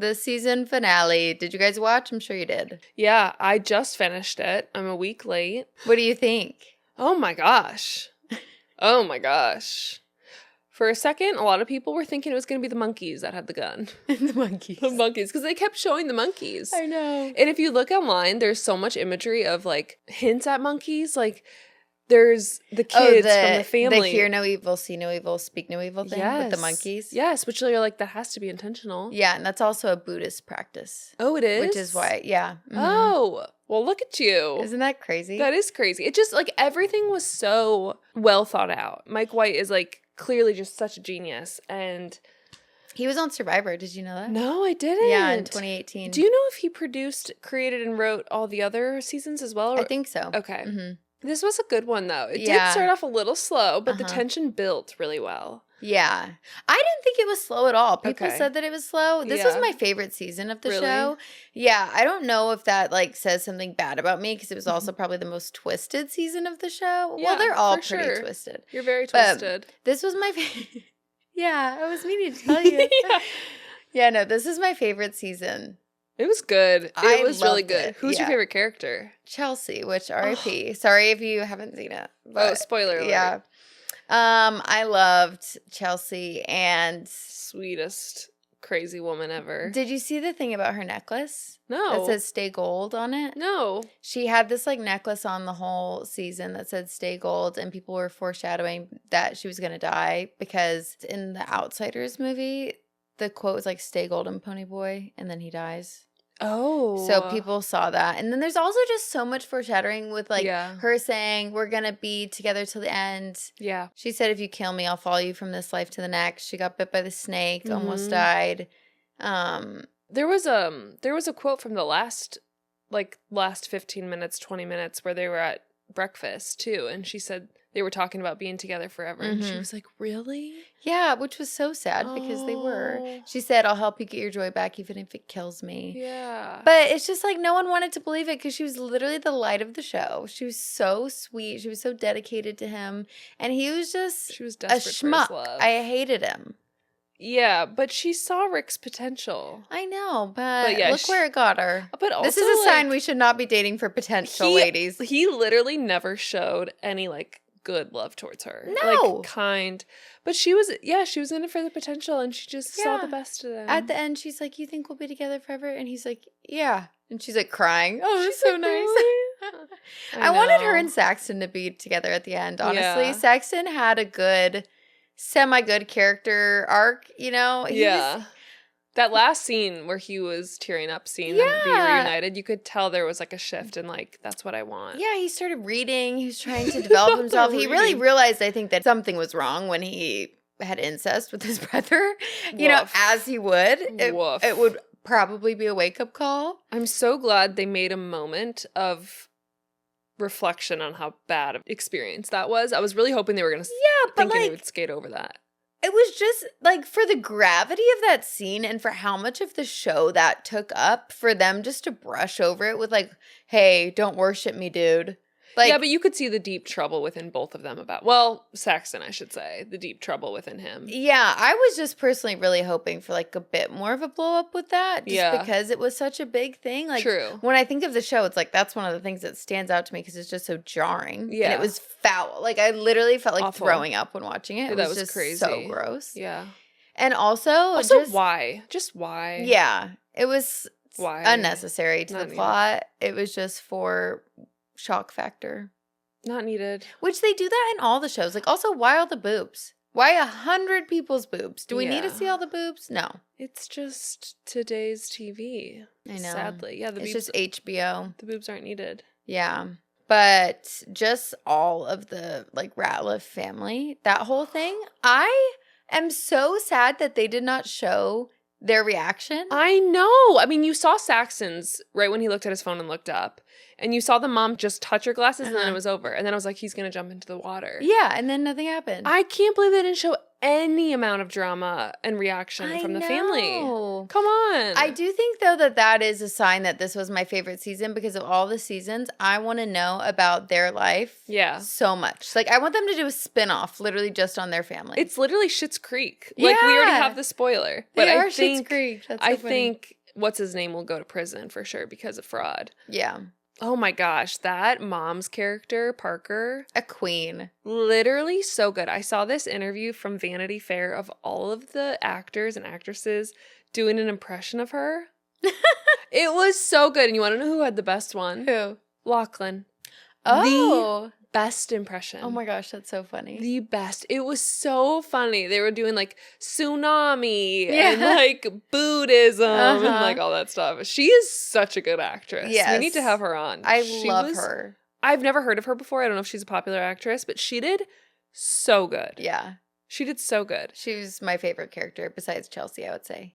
The season finale. Did you guys watch? I'm sure you did. Yeah, I just finished it. I'm a week late. What do you think? Oh my gosh. Oh my gosh. For a second, a lot of people were thinking it was going to be the monkeys that had the gun. The monkeys. The monkeys, because they kept showing the monkeys. I know. And if you look online, there's so much imagery of, like, hints at monkeys. Like, there's the kids from the family. The hear no evil, see no evil, speak no evil thing with the monkeys. Yes, which you're like, that has to be intentional. Yeah, and that's also a Buddhist practice. Oh, it is? Which is why, yeah. Mm-hmm. Oh, well, look at you. Isn't that crazy? That is crazy. It just, like, everything was so well thought out. Mike White is, like, clearly just such a genius. And he was on Survivor. Did you know that? No, I didn't. Yeah, in 2018. Do you know if he produced, created, and wrote all the other seasons as well? I think so. Okay. Mm-hmm. This was a good one, though. It did start off a little slow, but the tension built really well. Yeah. I didn't think it was slow at all. People said that it was slow. This was my favorite season of the show. Yeah. I don't know if that, like, says something bad about me, because it was also probably the most twisted season of the show. Yeah, well, they're all pretty twisted. You're very twisted. This was my favorite. Yeah, I was meaning to tell you. Yeah, no, this is my favorite season. It was good. It was really good. It. Who's your favorite character? Chelsea, which R.I.P. Sorry if you haven't seen it. But, spoiler alert. Yeah. I loved Chelsea, and sweetest crazy woman ever. Did you see the thing about her necklace? No. That says stay gold on it? No. She had this, like, necklace on the whole season that said stay gold, and people were foreshadowing that she was going to die, because in the Outsiders movie, the quote was like, stay golden, pony boy, and then he dies. Oh. So people saw that. And then there's also just so much foreshadowing with, like, her saying, we're going to be together till the end. Yeah. She said, if you kill me, I'll follow you from this life to the next. She got bit by the snake, almost died. There was a quote from the last 15 minutes, 20 minutes where they were at breakfast too. And she said they were talking about being together forever. And she was like, really? Yeah, which was so sad because they were. She said, I'll help you get your joy back even if it kills me. Yeah. But it's just like no one wanted to believe it because she was literally the light of the show. She was so sweet. She was so dedicated to him. And he was just she was desperate a schmuck. for his love. I hated him. Yeah, but she saw Rick's potential. I know, but yeah, look where it got her. But also, this is a sign we should not be dating for potential ladies. He literally never showed any, like, good love towards her. No. Like, kind. But she was in it for the potential, and she just saw the best of them. At the end, she's like, you think we'll be together forever? And he's like, yeah. And she's like crying. Oh, it's so like, nice. Really? I wanted her and Saxon to be together at the end, honestly. Yeah. Saxon had a good, semi-good character arc, you know? That last scene where he was tearing up seeing them be reunited, you could tell there was, like, a shift and, like, that's what I want. Yeah, he started reading. He was trying to develop himself. He really realized, I think, that something was wrong when he had incest with his brother. You know, as he would. It would probably be a wake-up call. I'm so glad they made a moment of reflection on how bad of experience that was. I was really hoping they were going to they would skate over that. It was just, like, for the gravity of that scene and for how much of the show that took up, for them just to brush over it with, like, hey, don't worship me, dude. Like, yeah, but you could see the deep trouble within both of them Saxon, I should say, the deep trouble within him. Yeah, I was just personally really hoping for, like, a bit more of a blow up with that. Just because it was such a big thing. Like, true. When I think of the show, it's like, that's one of the things that stands out to me because it's just so jarring. Yeah. And it was foul. Like, I literally felt like throwing up when watching it. It was just crazy. So gross. Yeah. And also why? Just why? Yeah. It was unnecessary to the plot. It was just for shock factor. Not needed. Which they do that in all the shows. Like, also, why all the boobs? Why 100 people's boobs? Do we need to see all the boobs? No. It's just today's TV. I know. Sadly. Yeah, it's just HBO. The boobs aren't needed. Yeah. But just all of the, like, Ratliff family, that whole thing, I am so sad that they did not show their reaction. I know. I mean, you saw Saxon's right when he looked at his phone and looked up. And you saw the mom just touch her glasses and then it was over. And then I was like, he's going to jump into the water. Yeah, and then nothing happened. I can't believe they didn't show any amount of drama and reaction from the family. Come on. I do think, though, that is a sign that this was my favorite season because of all the seasons. I want to know about their life so much. Like, I want them to do a spinoff literally just on their family. It's literally Schitt's Creek. Like, we already have the spoiler. But they are Schitt's Creek. That's so funny. think what's his name will go to prison for sure because of fraud. Yeah. Oh my gosh, that mom's character, Parker. A queen. Literally so good. I saw this interview from Vanity Fair of all of the actors and actresses doing an impression of her. It was so good. And you want to know who had the best one? Who? Lachlan. Oh. The best impression. Oh my gosh, that's so funny. The best. It was so funny. They were doing like tsunami and like Buddhism and like all that stuff. She is such a good actress. Yes. We need to have her on. I love her. I've never heard of her before. I don't know if she's a popular actress, but she did so good. Yeah. She did so good. She was my favorite character besides Chelsea, I would say.